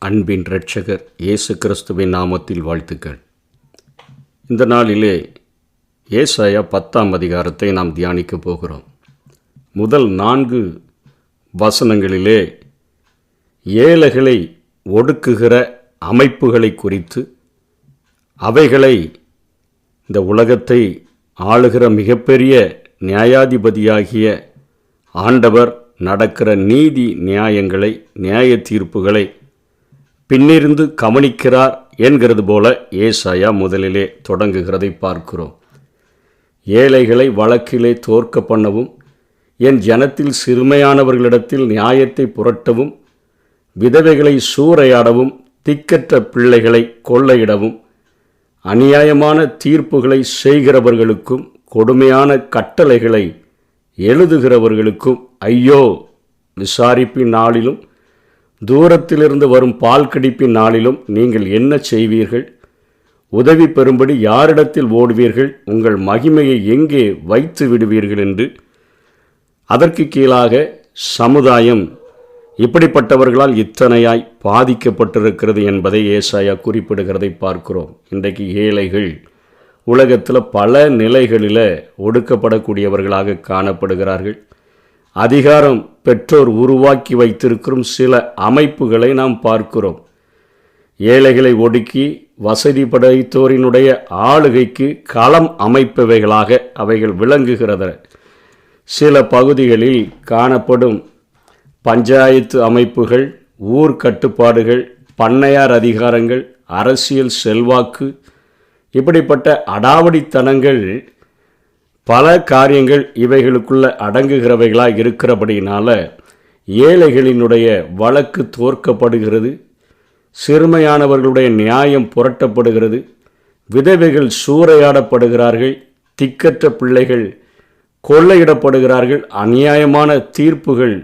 அன்பின் இரட்சகர் இயேசு கிறிஸ்துவின் நாமத்தில் வாழ்த்துக்கள். இந்த நாளிலே ஏசாயா 10ஆம் அதிகாரத்தை நாம் தியானிக்கப் போகிறோம். முதல் 4 வசனங்களிலே ஏழைகளை ஒடுக்குகிற அமைப்புகளை குறித்து, அவைகளை இந்த உலகத்தை ஆளுகிற மிகப்பெரிய நியாயாதிபதியாகிய ஆண்டவர் நடக்கிற நீதி நியாயங்களை, நியாய தீர்ப்புகளை பின்னிருந்து கவனிக்கிறார் என்கிறது போல ஏசாயா முதலிலே தொடங்குகிறதை பார்க்கிறோம். ஏழைகளை வழக்கிலே தோற்க பண்ணவும், என் ஜனத்தில் சிறுமையானவர்களிடத்தில் நியாயத்தை புரட்டவும், விதவைகளை சூறையாடவும், திக்கற்ற பிள்ளைகளை கொள்ளையிடவும், அநியாயமான தீர்ப்புகளை செய்கிறவர்களுக்கும் கொடுமையான கட்டளைகளை எழுதுகிறவர்களுக்கும் ஐயோ! விசாரிப்பின் நாளிலும் தூரத்திலிருந்து வரும் பால் கடிப்பின் நாளிலும் நீங்கள் என்ன செய்வீர்கள்? உதவி பெறும்படி யாரிடத்தில் ஓடுவீர்கள்? உங்கள் மகிமையை எங்கே வைத்து விடுவீர்கள் என்று அதற்கு கீழாக சமுதாயம் இப்படிப்பட்டவர்களால் இத்தனையாய் பாதிக்கப்பட்டிருக்கிறது என்பதை ஏசாயா குறிப்பிடுகிறதை பார்க்கிறோம். இன்றைக்கு ஏழைகள் உலகத்தில் பல நிலைகளில் ஒடுக்கப்படக்கூடியவர்களாக காணப்படுகிறார்கள். அதிகாரம் பெற்றோர் உருவாக்கி வைத்திருக்கிற சில அமைப்புகளை நாம் பார்க்கிறோம். ஏழைகளை ஒடுக்கி வசதி படைத்தோரினுடைய ஆளுகைக்கு களம் அமைப்பவைகளாக அவைகள் விளங்குகிறத. சில பகுதிகளில் காணப்படும் பஞ்சாயத்து அமைப்புகள், ஊர் கட்டுப்பாடுகள், பண்ணையார் அதிகாரங்கள், அரசியல் செல்வாக்கு, இப்படிப்பட்ட அடாவடித்தனங்கள் பல காரியங்கள் இவைகளுக்குள்ள அடங்குகிறவைகளாக இருக்கிறபடினால ஏழைகளினுடைய வழக்கு தோற்கப்படுகிறது, சிறுமையானவர்களுடைய நியாயம் புரட்டப்படுகிறது, விதவைகள் சூறையாடப்படுகிறார்கள், திக்கற்ற பிள்ளைகள் கொள்ளையிடப்படுகிறார்கள், அநியாயமான தீர்ப்புகள்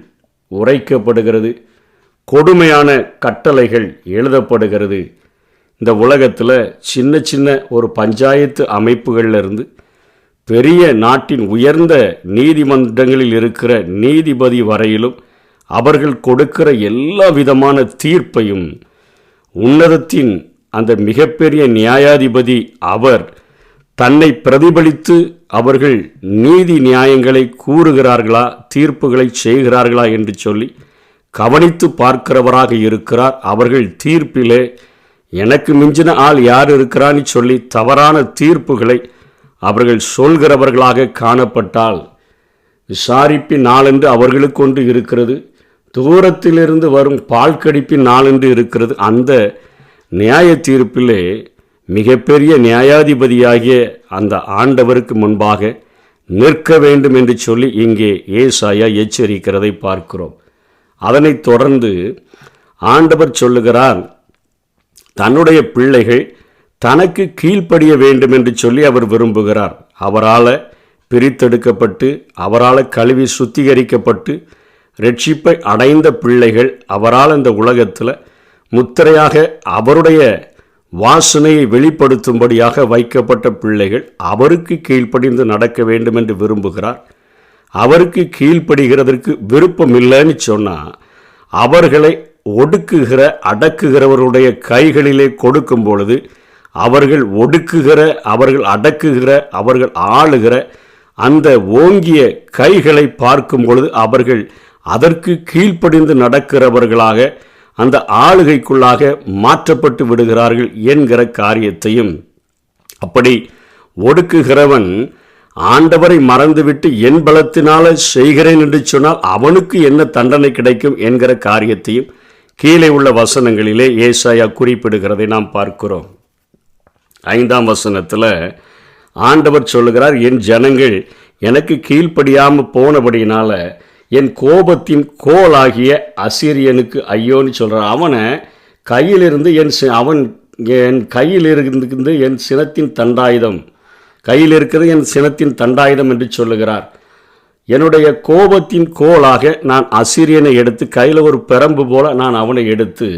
உரைக்கப்படுகிறது, கொடுமையான கட்டளைகள் எழுதப்படுகிறது. இந்த உலகத்தில் சின்ன சின்ன ஒரு பஞ்சாயத்து அமைப்புகளிலிருந்து பெரிய நாட்டின் உயர்ந்த நீதிமன்றங்களில் இருக்கிற நீதிபதி வரையிலும் அவர்கள் கொடுக்கிற எல்லா விதமான தீர்ப்பையும் உன்னதத்தின் அந்த மிகப்பெரிய நியாயாதிபதி அவர் தன்னை பிரதிபலித்து அவர்கள் நீதி நியாயங்களை கூறுகிறார்களா, தீர்ப்புகளை செய்கிறார்களா என்று சொல்லி கவனித்து பார்க்கிறவராக இருக்கிறார். அவர்கள் தீர்ப்பிலே எனக்கு மிஞ்சின ஆள் யார் இருக்கிறான்னு சொல்லி தவறான தீர்ப்புகளை அவர்கள் சொல்கிறவர்களாக காணப்பட்டால் விசாரிப்பின் நாளென்று அவர்களுக்கு ஒன்று இருக்கிறது, தூரத்திலிருந்து வரும் பால் கடிப்பின் நாளென்று இருக்கிறது. அந்த நியாய தீர்ப்பிலே மிகப்பெரிய நியாயாதிபதியாகிய அந்த ஆண்டவருக்கு முன்பாக நிற்க வேண்டும் என்று சொல்லி இங்கே ஏசாயா எச்சரிக்கிறதை பார்க்கிறோம். அதனைத் தொடர்ந்து ஆண்டவர் சொல்லுகிறார், தன்னுடைய பிள்ளைகள் தனக்கு கீழ்ப்படிய வேண்டும் என்று சொல்லி அவர் விரும்புகிறார். அவரால் பிரித்தெடுக்கப்பட்டு, அவரால் கழுவி சுத்திகரிக்கப்பட்டு ரட்சிப்பை அடைந்த பிள்ளைகள், அவரால் இந்த உலகத்தில் முத்திரையாக அவருடைய வாசனையை வெளிப்படுத்தும்படியாக வைக்கப்பட்ட பிள்ளைகள் அவருக்கு கீழ்ப்படிந்து நடக்க வேண்டும் என்று விரும்புகிறார். அவருக்கு கீழ்ப்படுகிறதற்கு விருப்பம் இல்லைன்னு சொன்னால் அவர்களை ஒடுக்குகிற அடக்குகிறவருடைய கைகளிலே கொடுக்கும் பொழுது அவர்கள் ஒடுக்குகிற, அவர்கள் அடக்குகிற, அவர்கள் ஆளுகிற அந்த ஓங்கிய கைகளை பார்க்கும் பொழுது அவர்கள் அதற்கு கீழ்ப்படிந்து நடக்கிறவர்களாக அந்த ஆளுகைக்குள்ளாக மாற்றப்பட்டு விடுகிறார்கள் என்கிற காரியத்தையும், அப்படி ஒடுக்குகிறவன் ஆண்டவரை மறந்துவிட்டு என் பலத்தினால செய்கிறேன் என்று சொன்னால் அவனுக்கு என்ன தண்டனை கிடைக்கும் என்கிற காரியத்தையும் கீழே உள்ள வசனங்களிலே ஏசாயா குறிப்பிடுகிறதை நாம் பார்க்கிறோம். 5ஆம் வசனத்தில் ஆண்டவர் சொல்லுகிறார், என் ஜனங்கள் எனக்கு கீழ்ப்படியாமல் போனபடினால என் கோபத்தின் கோலாகிய அசீரியனுக்கு ஐயோன்னு சொல்கிறார். அவனை கையிலிருந்து என் கையில் இருந்து என் சினத்தின் தண்டாயுதம், கையில் இருக்கிறது என் சினத்தின் தண்டாயுதம் என்று சொல்லுகிறார். என்னுடைய கோபத்தின் கோலாக நான் அசீரியனை எடுத்து, கையில் ஒரு பெரம்பு போல நான் அவனை எடுத்து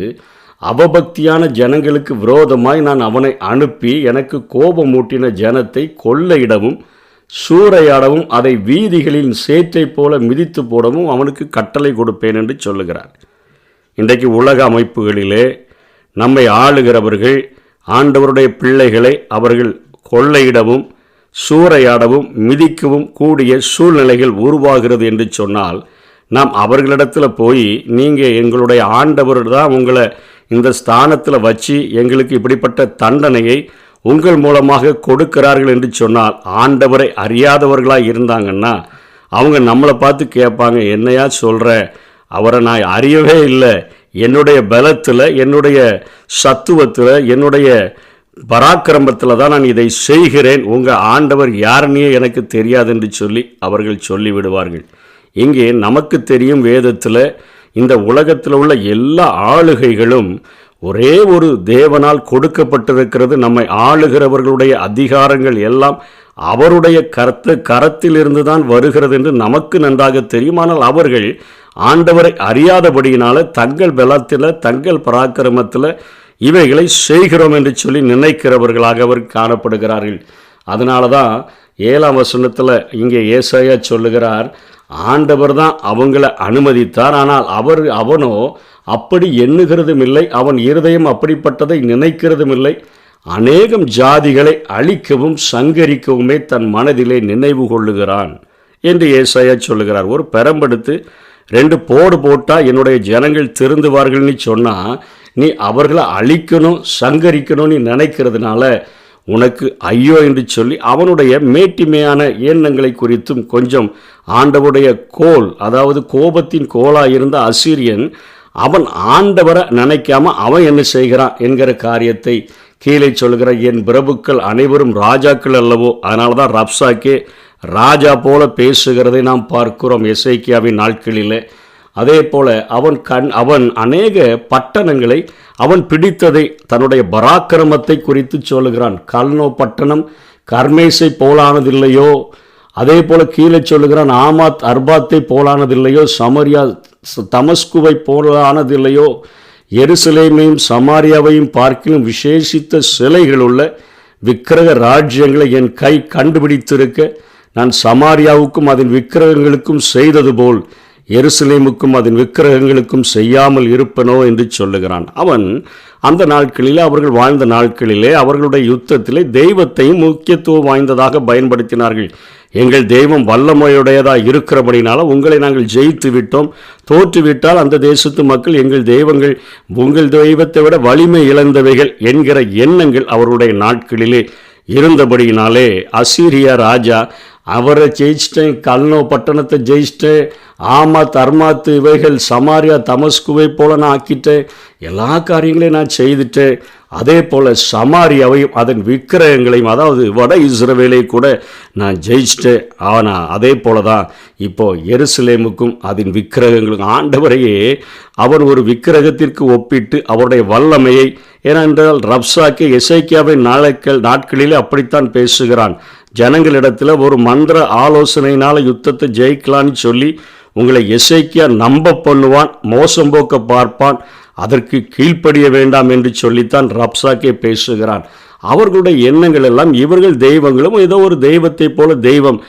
அவபக்தியான ஜனங்களுக்கு விரோதமாய் நான் அவனை அனுப்பி எனக்கு கோபமூட்டின ஜனத்தை கொள்ளையிடவும் சூறையாடவும் அதை வீதிகளில் சேற்றை போல மிதித்து போடவும் அவனுக்கு கட்டளை கொடுப்பேன் என்று சொல்லுகிறார். இன்றைக்கு உலக அமைப்புகளிலே நம்மை ஆளுகிறவர்கள் ஆண்டவருடைய பிள்ளைகளை அவர்கள் கொள்ளையிடவும் சூறையாடவும் மிதிக்கவும் கூடிய சூழ்நிலைகள் உருவாகிறது என்று சொன்னால், நாம் அவர்களிடத்தில் போய் நீங்கள் எங்களுடைய ஆண்டவர் தான் உங்களை இந்த ஸ்தானத்தில் வச்சு எங்களுக்கு இப்படிப்பட்ட தண்டனையை உங்கள் மூலமாக கொடுக்கிறார்கள் என்று சொன்னால், ஆண்டவரை அறியாதவர்களாக இருந்தாங்கன்னா அவங்க நம்மளை பார்த்து கேட்பாங்க, என்னையா சொல்கிற, அவரை நான் அறியவே இல்லை, என்னுடைய பலத்தில் என்னுடைய சத்துவத்தில் என்னுடைய பராக்கிரமத்தில் தான் நான் இதை செய்கிறேன், உங்கள் ஆண்டவர் யாருன்னே எனக்கு தெரியாது என்று சொல்லி அவர்கள் சொல்லிவிடுவார்கள். இங்கே நமக்கு தெரியும், வேதத்தில் இந்த உலகத்தில் உள்ள எல்லா ஆளுகைகளும் ஒரே ஒரு தேவனால் கொடுக்கப்பட்டிருக்கிறது. நம்மை ஆளுகிறவர்களுடைய அதிகாரங்கள் எல்லாம் அவருடைய கரத்திலிருந்து தான் வருகிறது என்று நமக்கு நன்றாக தெரியும். ஆனால் அவர்கள் ஆண்டவரை அறியாதபடியினால தங்கள் பலத்தில் தங்கள் பராக்கிரமத்தில் இவைகளை செய்கிறோம் என்று சொல்லி நினைக்கிறவர்களாக அவர் காணப்படுகிறார்கள். அதனால தான் 7ஆம் வசனத்தில் இங்கே ஏசாயா சொல்லுகிறார், ஆண்டவர் தான் அவங்கள அனுமதித்தார், ஆனால் அவனோ அப்படி எண்ணுகிறதும் இல்லை, அவன் இருதயம் அப்படிப்பட்டதை நினைக்கிறதும் இல்லை. அநேகம் ஜாதிகளை அழிக்கவும் சங்கரிக்கவுமே தன் மனதிலே நினைவு கொள்ளுகிறான் என்று ஏசாயா சொல்லுகிறார். ஒரு பெரம்பெடுத்து 2 போடு போட்டால் என்னுடைய ஜனங்கள் திருந்துவார்கள்னு சொன்னால், நீ அவர்களை அழிக்கணும் சங்கரிக்கணும் நீ நினைக்கிறதுனால உனக்கு ஐயோ என்று சொல்லி அவனுடைய மேட்டிமையான எண்ணங்களை குறித்தும் கொஞ்சம் ஆண்டவருடைய கோல், அதாவது கோபத்தின் கோலாக இருந்த அசீரியன், அவன் ஆண்டவரை நினைக்காம அவன் என்ன செய்கிறான் என்கிற காரியத்தை கீழே சொல்கிற, என் பிரபுக்கள் அனைவரும் ராஜாக்கள் அல்லவோ, அதனால தான் ரப்சாக்கே ராஜா போல பேசுகிறதை நாம் பார்க்கிறோம் எசேக்கியாவின் நாட்களிலே. அதே போல அவன் அநேக பட்டணங்களை அவன் பிடித்ததை தன்னுடைய பராக்கிரமத்தை குறித்து சொல்லுகிறான். கல்னோ பட்டணம் கர்மேசை போலானதில்லையோ, அதே போல கீழே சொல்லுகிறான், ஆமாத் அர்பாத்தை போலானதில்லையோ, சமரியா தமஸ்குவை போலானதில்லையோ, எருசலேமையும் சமாரியாவையும் பார்க்கிலும் விசேஷித்த சிலைகள் உள்ள விக்கிரக ராஜ்யங்களை என் கை கண்டுபிடித்திருக்க, நான் சமாரியாவுக்கும் அதன் விக்கிரகங்களுக்கும் செய்தது போல் எருசலேமுக்கும் அதன் விக்கிரகங்களுக்கும் செய்யாமல் இருப்பனோ என்று சொல்லுகிறான். அவன் அந்த நாட்களிலே, அவர்கள் வாழ்ந்த நாட்களிலே, அவர்களுடைய யுத்தத்திலே தெய்வத்தையும் முக்கியத்துவம் வாய்ந்ததாக பயன்படுத்தினார்கள். எங்கள் தெய்வம் வல்லமையுடையதாக இருக்கிறபடினால உங்களை நாங்கள் ஜெயித்து விட்டோம், தோற்றுவிட்டால் அந்த தேசத்து மக்கள் எங்கள் தெய்வங்கள் உங்கள் தெய்வத்தை விட வலிமை இழந்தவைகள் என்கிற எண்ணங்கள் அவருடைய நாட்களிலே இருந்தபடியினாலே அசீரியா ராஜா, அவரை ஜெயிச்சிட்டேன், கல்னோ பட்டணத்தை ஜெயிச்சிட்டேன், ஆமாத் அர்மாத்து இவைகள் சமாரியா தமஸ்குவை போல நான் ஆக்கிட்டேன், எல்லா காரியங்களையும் நான் செய்துட்டேன், அதே போல் சமாரியாவையும் அதன் விக்கிரகங்களையும், அதாவது வட இஸ்ரவேலை கூட நான் ஜெயிச்சிட்டேன். ஆனால் அதே போல தான் இப்போது எருசலேமுக்கும் அதன் விக்கிரகங்களுக்கும் ஆண்டவரையே அவன் ஒரு விக்கிரகத்திற்கு ஒப்பிட்டு அவருடைய வல்லமையை, ஏனென்றால் ரப்சாக்கே எசேக்கியாவின் நாட்களிலே அப்படித்தான் பேசுகிறான். ஜனங்களிடத்தில் ஒரு மந்திர ஆலோசனையினால் யுத்தத்தை ஜெயிக்கலான்னு சொல்லி உங்களை எசேக்கியா நம்ப பண்ணுவான், மோசம் போக்க பார்ப்பான், அதற்கு கீழ்ப்படிய வேண்டாம் என்று சொல்லித்தான் ரப்சாக்கே பேசுகிறான். அவர்களுடைய எண்ணங்கள் எல்லாம் இவர்கள் தெய்வங்களும் ஏதோ ஒரு தெய்வத்தை போல தெய்வம்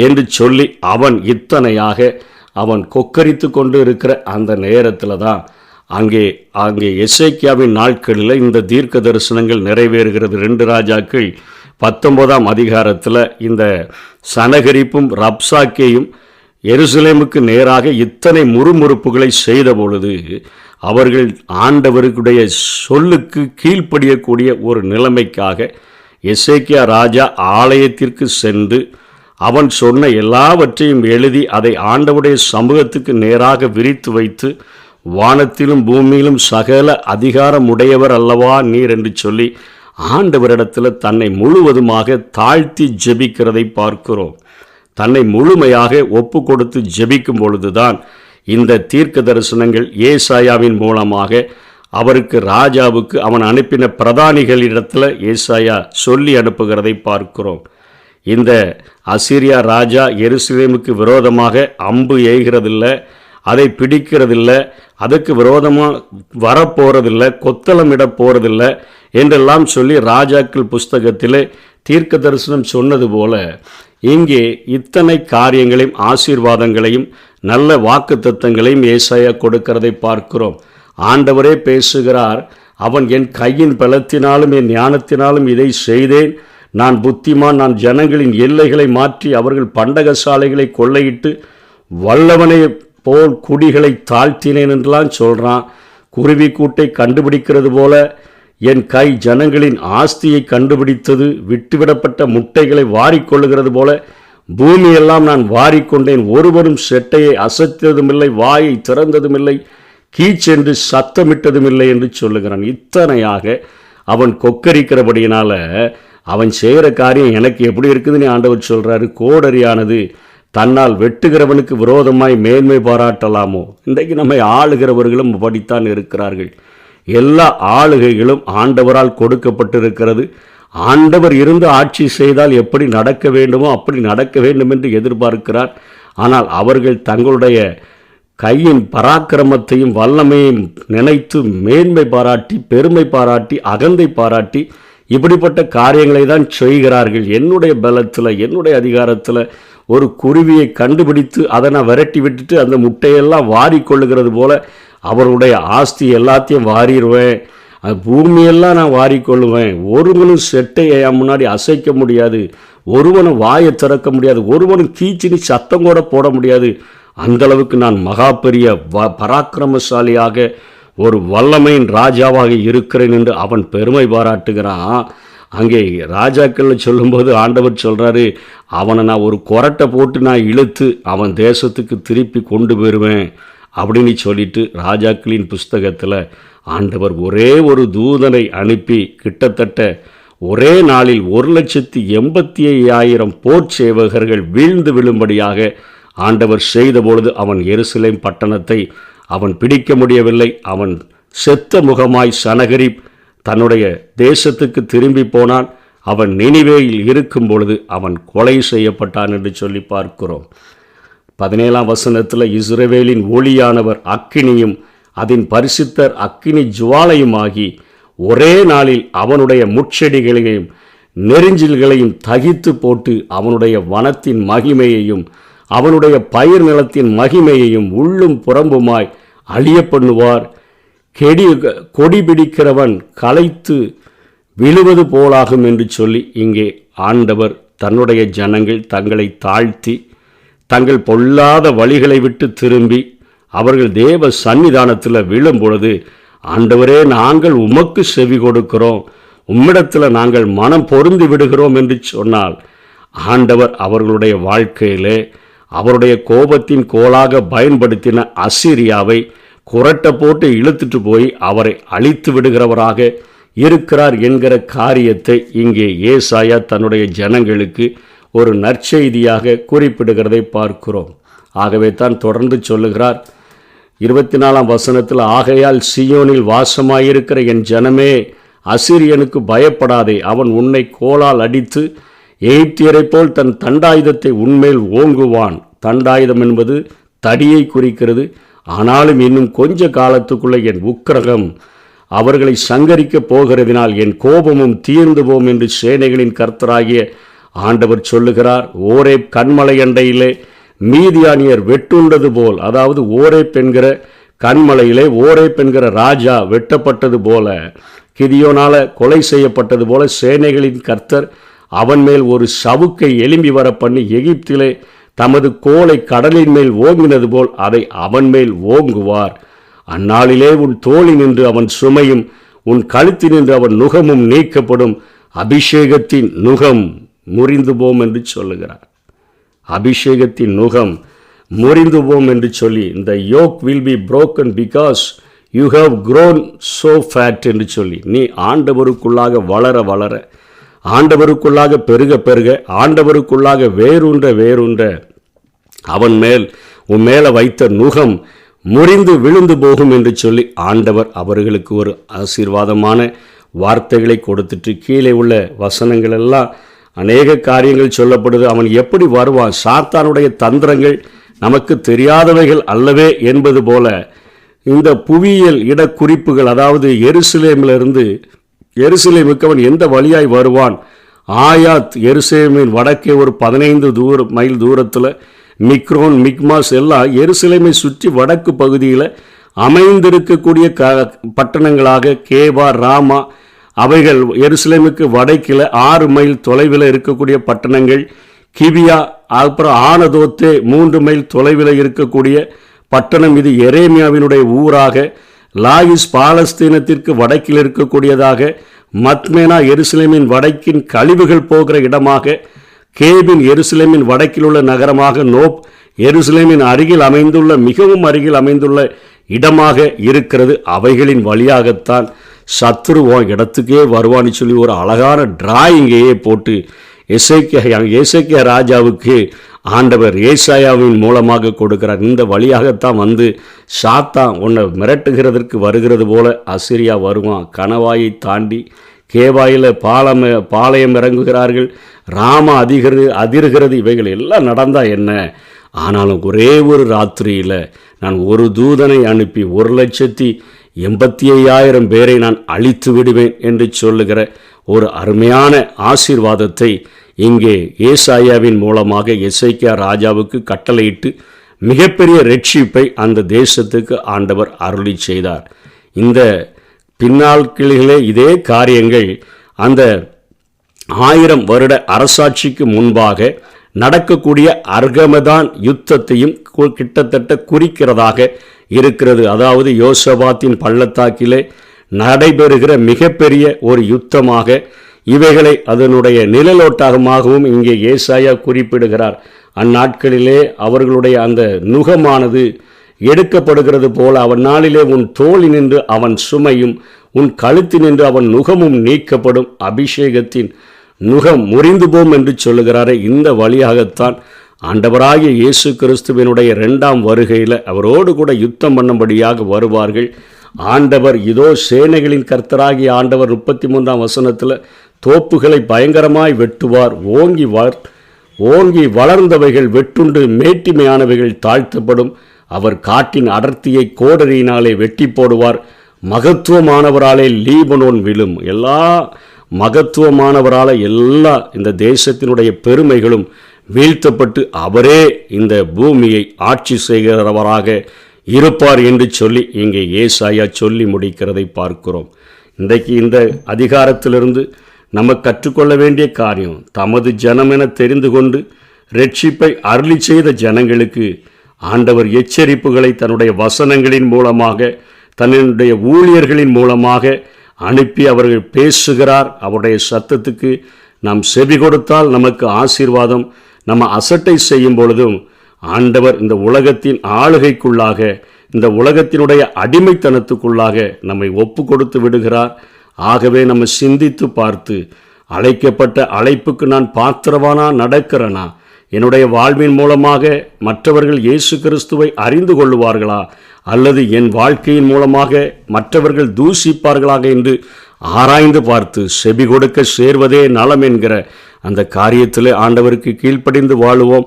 என்று சொல்லி அவன் இத்தனையாக அவன் கொக்கரித்து கொண்டு இருக்கிற அந்த நேரத்தில் தான் அங்கே எசேக்கியாவின் நாட்களில் இந்த தீர்க்க தரிசனங்கள் நிறைவேறுகிறது. 2 ராஜாக்கள் 19ஆம் அதிகாரத்தில் இந்த சனகரிப்பும் ரப்சாக்கேயும் எருசலேமுக்கு நேராக இத்தனை முறுமுறுப்புகளை செய்த பொழுது அவர்கள் ஆண்டவருடைய சொல்லுக்கு கீழ்ப்படியக்கூடிய ஒரு நிலைமைக்காக எசேக்கியா ராஜா ஆலயத்திற்கு சென்று அவன் சொன்ன எல்லாவற்றையும் எழுதி அதை ஆண்டவருடைய சமூகத்துக்கு நேராக விரித்து வைத்து, வானத்திலும் பூமியிலும் சகல அதிகாரம் உடையவர் அல்லவா நீர் என்று சொல்லி ஆண்டவரிடத்தில் தன்னை முழுவதுமாக தாழ்த்தி ஜெபிக்கிறதை பார்க்கிறோம். தன்னை முழுமையாக ஒப்பு கொடுத்து ஜெபிக்கும் பொழுதுதான் இந்த தீர்க்க தரிசனங்கள் ஏசாயாவின் மூலமாக அவருக்கு ராஜாவுக்கு அவன் அனுப்பின பிரதானிகளிடத்தில் ஏசாயா சொல்லி அனுப்புகிறதை பார்க்கிறோம். இந்த அசீரியா ராஜா எருசலேமுக்கு விரோதமாக அம்பு எய்கிறதில்லை, அதை பிடிக்கிறதில்லை, அதுக்கு விரோதமாக வரப்போகிறதில்லை, கொத்தளமிட போகிறதில்லை என்றெல்லாம் சொல்லி ராஜாக்கள் புஸ்தகத்திலே தீர்க்க தரிசனம் சொன்னது போல இங்கே இத்தனை காரியங்களையும் ஆசீர்வாதங்களையும் நல்ல வாக்கு தத்தங்களையும் ஏசாயா கொடுக்கிறதை பார்க்கிறோம். ஆண்டவரே பேசுகிறார், அவன் என் கையின் பலத்தினாலும் என் ஞானத்தினாலும் இதை செய்தேன், நான் புத்திமான், நான் ஜனங்களின் எல்லைகளை மாற்றி அவர்கள் பண்டகசாலைகளை கொள்ளையிட்டு வல்லவனை போல் குடிகளை தாழ்த்தினேன் என்றெல்லாம் சொல்கிறான். குருவி கூட்டை கண்டுபிடிக்கிறது போல என் கை ஜனங்களின் ஆஸ்தியை கண்டுபிடித்தது, விட்டுவிடப்பட்ட முட்டைகளை வாரிக்கொள்ளுகிறது போல பூமியெல்லாம் நான் வாரிக்கொண்டேன், ஒருவரும் செட்டையை அசைத்ததுமில்லை, வாயை திறந்ததுமில்லை, கீச்சென்று சத்தமிட்டதுமில்லை என்று சொல்லுகிறான். இத்தனையாக அவன் கொக்கரிக்கிறபடியினால அவன் செய்கிற காரியம் எனக்கு எப்படி இருக்குதுன்னு ஆண்டவர் சொல்கிறாரு. கோடரியானது தன்னால் வெட்டுகிறவனுக்கு விரோதமாய் மேன்மை பாராட்டலாமோ? இன்றைக்கு நம்மை ஆளுகிறவர்களும் படித்தான் இருக்கிறார்கள். எல்லா ஆளுகைகளும் ஆண்டவரால் கொடுக்கப்பட்டிருக்கிறது. ஆண்டவர் இருந்து ஆட்சி செய்தால் எப்படி நடக்க வேண்டுமோ அப்படி நடக்க வேண்டும் என்று எதிர்பார்க்கிறார். ஆனால் அவர்கள் தங்களுடைய கையின் பராக்கிரமத்தையும் வல்லமையும் நினைத்து மேன்மை பாராட்டி, பெருமை பாராட்டி, அகந்தை பாராட்டி இப்படிப்பட்ட காரியங்களை தான் செய்கிறார்கள். என்னுடைய பலத்தில், என்னுடைய அதிகாரத்தில் ஒரு குருவியை கண்டுபிடித்து அதை நான் விரட்டி விட்டுட்டு அந்த முட்டையெல்லாம் வாரிக்கொள்ளுகிறது போல அவருடைய ஆஸ்தி எல்லாத்தையும் வாரிடுவேன், பூமியெல்லாம் நான் வாரிக்கொள்ளுவேன், ஒருவனும் செட்டையை முன்னாடி அசைக்க முடியாது, ஒருவனும் வாயை திறக்க முடியாது, ஒருவனும் கீச்சினி சத்தம் கூட போட முடியாது, அந்தளவுக்கு நான் மகா பெரிய பராக்கிரமசாலியாக ஒரு வல்லமையின் ராஜாவாக இருக்கிறேன் என்று அவன் பெருமை பாராட்டுகிறான். அங்கே ராஜாக்கள் சொல்லும்போது ஆண்டவர் சொல்கிறாரு, அவனை நான் ஒரு கொரட்டை போட்டு நான் இழுத்து அவன் தேசத்துக்கு திருப்பி கொண்டு போயிடுவேன் அப்படின்னு சொல்லிட்டு ராஜாக்களின் புஸ்தகத்தில் ஆண்டவர் ஒரே ஒரு தூதனை அனுப்பி கிட்டத்தட்ட ஒரே நாளில் 1,85,000 போர் சேவகர்கள் வீழ்ந்து விழும்படியாக ஆண்டவர் செய்தபொழுது அவன் எருசலேம் பட்டணத்தை அவன் பிடிக்க முடியவில்லை. அவன் செத்த முகமாய் சனகரிப் தன்னுடைய தேசத்துக்கு திரும்பி போனான். அவன் நினிவேயில் இருக்கும் பொழுது அவன் கொலை செய்யப்பட்டான் என்று சொல்லி பார்க்கிறோம். 17ஆம் வசனத்தில் இஸ்ரவேலின் ஒளியானவர் அக்கினியும் அதன் பரிசுத்தர் அக்கினி ஜுவாலையுமாகி ஒரே நாளில் அவனுடைய முட்செடிகளையும் நெரிஞ்சில்களையும் தகித்து போட்டு அவனுடைய வனத்தின் மகிமையையும் அவனுடைய பயிர் நிலத்தின் மகிமையையும் உள்ளும் புறம்புமாய் அழிய பண்ணுவார். கொடி பிடிக்கிறவன் களைத்து விழுவது போலாகும் என்று சொல்லி இங்கே ஆண்டவர் தன்னுடைய ஜனங்கள் தங்களை தாழ்த்தி தங்கள் பொல்லாத வழிகளை விட்டு திரும்பி அவர்கள் தேவ சன்னிதானத்தில் விழும் பொழுது, ஆண்டவரே நாங்கள் உமக்கு செவி கொடுக்கிறோம், உம்மிடத்தில் நாங்கள் மனம் பொருந்தி விடுகிறோம் என்று சொன்னால் ஆண்டவர் அவர்களுடைய வாழ்க்கையிலே அவருடைய கோபத்தின் கோலாக பயன்படுத்தின அசீரியாவை குரட்டை போட்டு இழுத்துட்டு போய் அவரை அழித்து விடுகிறவராக இருக்கிறார் என்கிற காரியத்தை இங்கே ஏசாயா தன்னுடைய ஜனங்களுக்கு ஒரு நற்செய்தியாக குறிப்பிடுகிறதை பார்க்கிறோம். ஆகவே தான் தொடர்ந்து சொல்லுகிறார் 24ஆம் வசனத்தில், ஆகையால் சீயோனில் வாசமாயிருக்கிற என் ஜனமே, அசீரியனுக்கு பயப்படாதே, அவன் உன்னை கோலால் அடித்து எகிப்தியரைப் போல் தன் தண்டாயுதத்தை உன்மேல் ஓங்குவான். தண்டாயுதம் என்பது தடியை குறிக்கிறது. ஆனாலும் இன்னும் கொஞ்ச காலத்துக்குள்ளே என் உக்கிரகம் அவர்களை சங்கரிக்கப் போகிறதினால் என் கோபமும் தீர்ந்து போம் என்று சேனைகளின் கர்த்தராகிய ஆண்டவர் சொல்லுகிறார். ஓரேப் கண்மலை அண்டையிலே மீதியானியர் வெட்டுண்டது போல், அதாவது ஓரேப் என்கிற கண்மலையிலே ஓரேப் என்கிற ராஜா வெட்டப்பட்டது போல, கிதியோனால கொலை செய்யப்பட்டது போல சேனைகளின் கர்த்தர் அவன் மேல் ஒரு சவுக்கை எலும்பி வர பண்ணி எகிப்திலே தமது கோலை கடலின் மேல் ஓங்கினது போல் அதை அவன் மேல் ஓங்குவார். அந்நாளிலே உன் தோளி நின்று அவன் சுமையும் உன் கழுத்தினின்று அவன் நுகமும் நீக்கப்படும். அபிஷேகத்தின் நுகம் முறிந்து போம் என்று சொல்லுகிறார். அபிஷேகத்தின் நுகம் முறிந்து போம் என்று சொல்லி, இந்த yoke will be broken because you have grown so fat என்று சொல்லி, நீ ஆண்டவருக்குள்ளாக வளர வளர, ஆண்டவருக்குள்ளாக பெருக பெருக, ஆண்டவருக்குள்ளாக வேரூன்ற அவன் மேல் உன் மேலே வைத்த நுகம் முறிந்து விழுந்து போகும் என்று சொல்லி ஆண்டவர் அவர்களுக்கு ஒரு ஆசீர்வாதமான வார்த்தைகளை கொடுத்துட்டு கீழே உள்ள வசனங்கள் எல்லாம் அநேக காரியங்கள் சொல்லப்படுது. அவன் எப்படி வருவான், சாத்தானுடைய தந்திரங்கள் நமக்கு தெரியாதவைகள் அல்லவே என்பது போல இந்த புவியியல் இடக்குறிப்புகள், அதாவது எருசலேமுக்கு அவன் எந்த வழியாய் வருவான், ஆயாத் எருசலேமின் வடக்கே ஒரு 15 மைல் தூரத்தில் மிக்ரோன் மிக்மாஸ் எல்லாம் எருசலேமை சுற்றி வடக்கு பகுதியில் அமைந்திருக்கக்கூடிய பட்டணங்களாக கேபா, ராமா, அவைகள் எருசலேமுக்கு வடக்கில் 6 மைல் தொலைவில் இருக்கக்கூடிய பட்டணங்கள். கிபியா, அப்புறம் ஆனதோத்தே 3 மைல் தொலைவில் இருக்கக்கூடிய பட்டணம். இது எரேமியாவினுடைய ஊராக. லாயிஸ் பாலஸ்தீனத்திற்கு வடக்கில் இருக்கக்கூடியதாக. மத்மேனா எருசலேமின் வடக்கின் கழிவுகள் போகிற இடமாக. கேபின் எருசலேமின் வடக்கில் உள்ள நகரமாக. நோப் எருசலேமின் அருகில் அமைந்துள்ள, மிகவும் அருகில் அமைந்துள்ள இடமாக இருக்கிறது. அவைகளின் வழியாகத்தான் சத்துருவான் இடத்துக்கே வருவான்னு சொல்லி ஒரு அழகான டிராயிங்கையே போட்டு எசேக்கியா ராஜாவுக்கு ஆண்டவர் ஏசாயாவின் மூலமாக கொடுக்கிறார். இந்த வழியாகத்தான் வந்து சாத்தான் உன்னை மிரட்டுகிறதற்கு வருகிறது போல அசிரியா வருவான். கணவாயை தாண்டி கேபாயில் பாளையம் இறங்குகிறார்கள். ராம அதிர்கிறது. இவைகள் எல்லாம் நடந்தால் என்ன? ஆனாலும் ஒரே ஒரு ராத்திரியில் நான் ஒரு தூதனை அனுப்பி 1,85,000 பேரை நான் அழித்து விடுவேன் என்று சொல்லுகிற ஒரு அருமையான ஆசீர்வாதத்தை இங்கே ஏசாயாவின் மூலமாக எசேக்கியா ராஜாவுக்கு கட்டளையிட்டு மிகப்பெரிய ரட்சிப்பை அந்த தேசத்துக்கு ஆண்டவர் அருளி செய்தார். இந்த பின்னாட்களிலே இதே காரியங்கள் அந்த 1000 வருட அரசாட்சிக்கு முன்பாக நடக்கக்கூடிய அர்கமதான் யுத்தத்தையும் கிட்டத்தட்ட குறிக்கிறதாக இருக்கிறது. அதாவது யோசபாத்தின் பள்ளத்தாக்கிலே நடைபெறுகிற மிகப்பெரிய ஒரு யுத்தமாக இவைகளை அதனுடைய நிழலோட்டமாகவும் இங்கே ஏசாயா குறிப்பிடுகிறார். அந்நாட்களிலே அவர்களுடைய அந்த நுகமானது எடுக்கப்படுகிறது போல அவன் நாளிலே உன் தோளினின்று அவன் சுமையும் உன் கழுத்தினின்று அவன் நுகமும் நீக்கப்படும், அபிஷேகத்தின் நுகம் முறிந்து போம் என்று சொல்லுகிறாரே. இந்த வழியாகத்தான் ஆண்டவராகிய இயேசு கிறிஸ்துவினுடைய 2ஆம் வருகையில் அவரோடு கூட யுத்தம் பண்ணும்படியாக வருவார்கள். ஆண்டவர் இதோ சேனைகளின் கர்த்தராகிய ஆண்டவர் 33ஆம் வசனத்தில் தோப்புகளை பயங்கரமாய் வெட்டுவார். ஓங்கி வளர்ந்தவைகள் வெட்டுண்டு மேட்டிமையானவைகள் தாழ்த்தப்படும். அவர் காட்டின் அடர்த்தியை கோடரியினாலே வெட்டி போடுவார். மகத்துவமானவராலே லீபனோன் விழும். எல்லா மகத்துவமானவரால் எல்லா இந்த தேசத்தினுடைய பெருமைகளும் வீழ்த்தப்பட்டு அவரே இந்த பூமியை ஆட்சி செய்கிறவராக இருப்பார் என்று சொல்லி இங்கே ஏசாயா சொல்லி முடிக்கிறதை பார்க்கிறோம். இன்றைக்கு இந்த அதிகாரத்திலிருந்து நம்ம கற்றுக்கொள்ள வேண்டிய காரியம், தமது ஜனம் என தெரிந்து கொண்டு ரட்சிப்பை அருளி செய்த ஜனங்களுக்கு ஆண்டவர் எச்சரிப்புகளை தன்னுடைய வசனங்களின் மூலமாக, தன்னுடைய ஊழியர்களின் மூலமாக அனுப்பி அவர்கள் பேசுகிறார். அவருடைய சத்தத்துக்கு நாம் செவி கொடுத்தால் நமக்கு ஆசீர்வாதம். நம்ம அசட்டை செய்யும் பொழுதும் ஆண்டவர் இந்த உலகத்தின் ஆளுகைக்குள்ளாக, இந்த உலகத்தினுடைய அடிமைத்தனத்துக்குள்ளாக நம்மை ஒப்பு கொடுத்து விடுகிறார். ஆகவே நம்ம சிந்தித்து பார்த்து, அழைக்கப்பட்ட அழைப்புக்கு நான் பாத்திரவானா நடக்கிறேனா? என்னுடைய வாழ்வின் மூலமாக மற்றவர்கள் இயேசு கிறிஸ்துவை அறிந்து கொள்ளுவார்களா, அல்லது என் வாழ்க்கையின் மூலமாக மற்றவர்கள் தூஷிப்பார்களாக என்று ஆராய்ந்து பார்த்து செவி கொடுக்க சேர்வதே நலம் என்கிற அந்த காரியத்திலே ஆண்டவருக்கு கீழ்ப்படிந்து வாழுவோம்.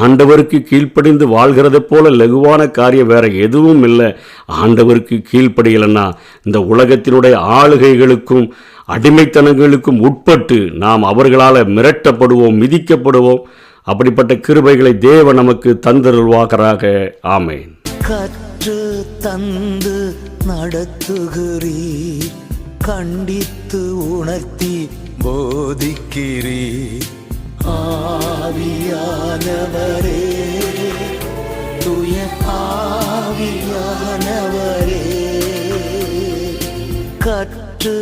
ஆண்டவருக்கு கீழ்ப்படிந்து வாழ்கிறத போல லகுவான காரியம் வேற எதுவும் இல்லை. ஆண்டவருக்கு கீழ்ப்படியலைன்னா இந்த உலகத்தினுடைய ஆளுகைகளுக்கும் அடிமைத்தனங்களுக்கும் உட்பட்டு நாம் அவர்களால் மிரட்டப்படுவோம், மிதிக்கப்படுவோம். அப்படிப்பட்ட கிருபைகளை தேவன் நமக்கு தந்தருள்வாராக. ஆமென். கற்று தந்து நடத்துகிறீர், கண்டித்து உணர்த்தி போதிக்கிறீர். ஆவியானவரே, தூய ஆவியானவரே, கற்று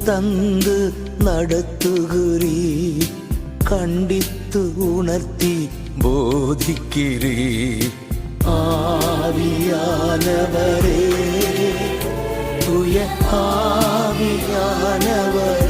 தந்து நடத்துகிறீர், கண்டித்து உணர்த்தி போதிக்கிறீர். ஆவியானவரே, தூய ஆவியானவரே,